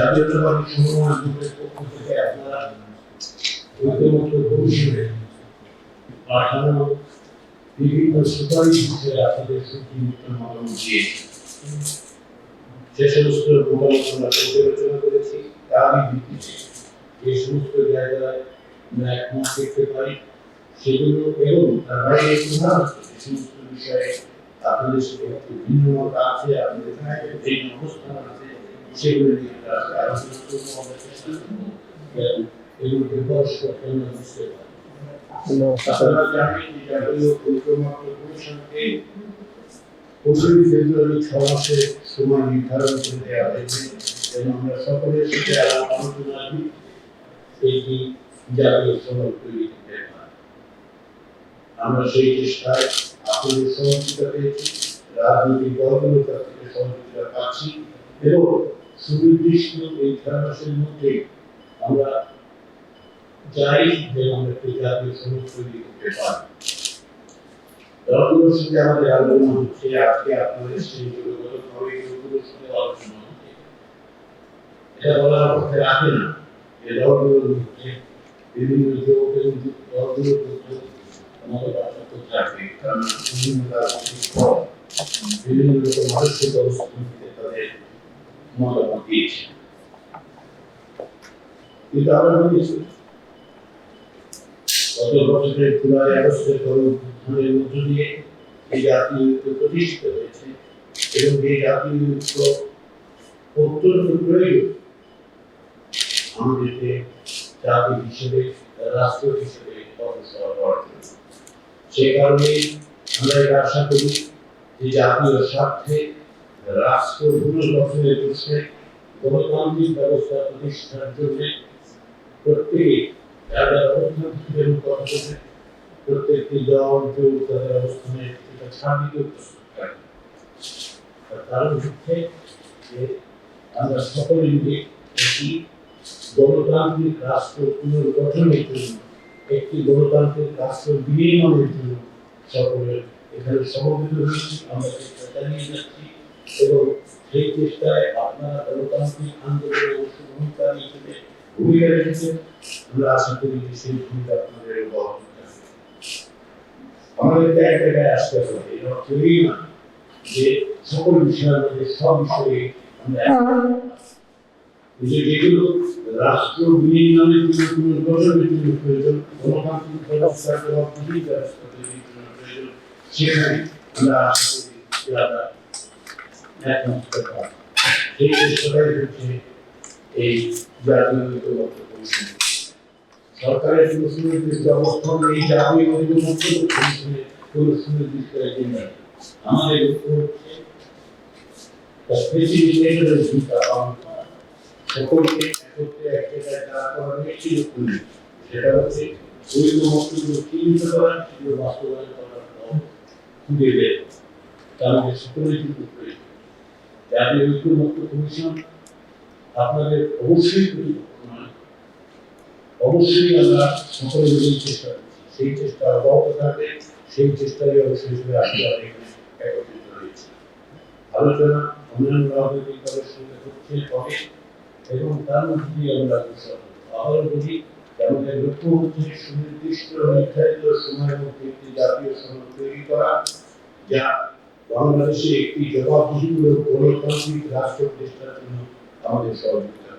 জাতীয়তাবাদী সমন্বয় গ্রুপের পক্ষ থেকে আপনারা ঐক্যমত্য কমিশনে পাঠানো বিভিন্ন সুপারিশ বিষয়ে আপনাদের সুচিন্তিত মতামত দিয়েছে। সে সমস্ত মতামত আমরা পর্যালোচনা করেছি, তারই ভিত্তিতে যে সমস্ত জায়গায় আমরা একমত দেখতে পাই সেগুলো এবং তার বাইরে যে সমস্ত বিষয়ে আপনাদের সাথে একটু ভিন্ন মত আছে, আপনাদের ভিন্ন অবস্থান আছে, সেগুলো নিয়ে আলোচনা করবো, আমরা চেষ্টা করবো এগুলোকে পরস্পর বুঝতে পারি। আপনারা জানেন যে জাতীয় ঐক্যমত্য কমিশনকে 15 ফেব্রুয়ারি 6 মাসের সময় নির্ধারণ করে দেওয়া হয়েছে এবং আমরা সকলের সাথে আলোচনা একটি জাতীয় সনদ তৈরি করতে পারি। আমরা সেই চেষ্টায় আপনাদের সহযোগিতা পেয়েছি, রাজনৈতিক দলগুলোর কাছ থেকে সহযোগিতা পাচ্ছি এবং সুনির্দিষ্ট এই 6 মাসের মধ্যে আমরা চাই যে আমরা একটি জাতীয় সনদ তৈরি করতে পারি। দলগুলোর সাথে আমাদের আলোচনা হচ্ছে, আজকে আপনাদের সেই যোগাযোগভাবে এগুলোর সাথে আলোচনা হচ্ছে। এটা বলার অর্থে রাখে না যে দলগুলোর মধ্যে বিভিন্ন যোগ এবং দলগুলোর মধ্যে আমাদের পার্থক্য থাকবে, কারণ বিভিন্ন রকম মানসিক অবস্থানকে তাদের মতামত দিয়েছে। কিন্তু আমরা বলেছি গত বছরের জুলাই আগস্টের গণঅভ্যুত্থানের মধ্য দিয়ে এই জাতীয় ঐক্য প্রতিষ্ঠিত হয়েছে এবং এই জাতীয় ঐক্য অত্যন্ত প্রয়োজন আমাদেরকে জাতি হিসেবে, রাষ্ট্র হিসেবে অগ্রসর হওয়ার জন্য। সে কারণে আমরা এটা আশা করি যে জাতীয় স্বার্থে রাষ্ট্র পুনর্গঠনের প্রশ্নে গণতান্ত্রিক ব্যবস্থা প্রতিষ্ঠার জন্য প্রত্যেকে যারা অবস্থান থেকে কথা বলবে, প্রত্যেকটি দল কেউ তাদের অবস্থানে এটা ছাড় দিতে প্রস্তুত থাকে। তার কারণ হচ্ছে যে আমরা সকলে মিলে একটি গণতান্ত্রিক রাষ্ট্র পুনর্গঠনের জন্য, একটি গণতান্ত্রিক রাষ্ট্র বিনির্মাণের জন্য সকলের এখানে সমবেত হয়েছি, আমরা চেষ্টা চালিয়ে যাচ্ছি এবং সেই চেষ্টায় আপনারা গণতান্ত্রিক আন্দোলনে অংশগ্রহণকারী হিসেবে ভূমিকা রেখেছেন। আমরা আশা করি যে সেই ভূমিকা আপনাদের অব্যাহত থাকবে। আমাদেরকে এক জায়গায় আসতে হবে, এর অর্থ এই না যে সকল বিষয়ের মধ্যে সব বিষয়ে আমরা যেগুলো রাষ্ট্র বিনির্মাণের জন্য পুনর্গঠনের জন্য প্রয়োজন, গণতান্ত্রিক ব্যবস্থা দেওয়া পুলিশ ব্যবস্থা তৈরির জন্য প্রয়োজন, সেখানে আমরা আশা করি যে আমরা একমত হতে পারব। এই চেষ্টাটাই হচ্ছে এই জাতীয় ঐক্যমত্য কমিশন। সরকারের কোনো সুনির্দিষ্ট অবস্থান এই জাতীয় ঐক্যমত্য কমিশনের কোনো সুনির্দিষ্ট এজেন্ডা। আমাদের লক্ষ্য হচ্ছে সকলকে একত্রে এক জায়গায় দাঁড় করানোর একটি লক্ষ্য, সেটা হচ্ছে ঐক্যমত্যগুলো চিহ্নিত করা, সেগুলো বাস্তবায়ন করার পথ খুঁজে বের করা। তাহলে সকলেই কিন্তু প্রয়োজন। জাতীয় ঐক্যমত্য কমিশন আপনাদের অবশ্যই প্রতিপক্ষ নয়, অবশ্যই আমরা সকলে মিলেই চেষ্টা করছি, সেই চেষ্টা অব্যাহত থাকবে, সেই চেষ্টারই অংশ হিসেবে আজকে আমরা এখানে একত্রিত হয়েছি। আলোচনা অন্যান্য রাজনৈতিক দলের সঙ্গে হচ্ছে হবে এবং তার মধ্যে দিয়ে আমরা আবার বলি আমাদের লক্ষ্য হচ্ছে সুনির্দিষ্ট নির্ধারিত সময়ের মধ্যে একটি জাতীয় সনদ তৈরি করা, যা বাংলাদেশে একটি জবাবদিহিমূলক গণতান্ত্রিক রাষ্ট্র প্রতিষ্ঠার জন্য আমাদের সহযোগিতা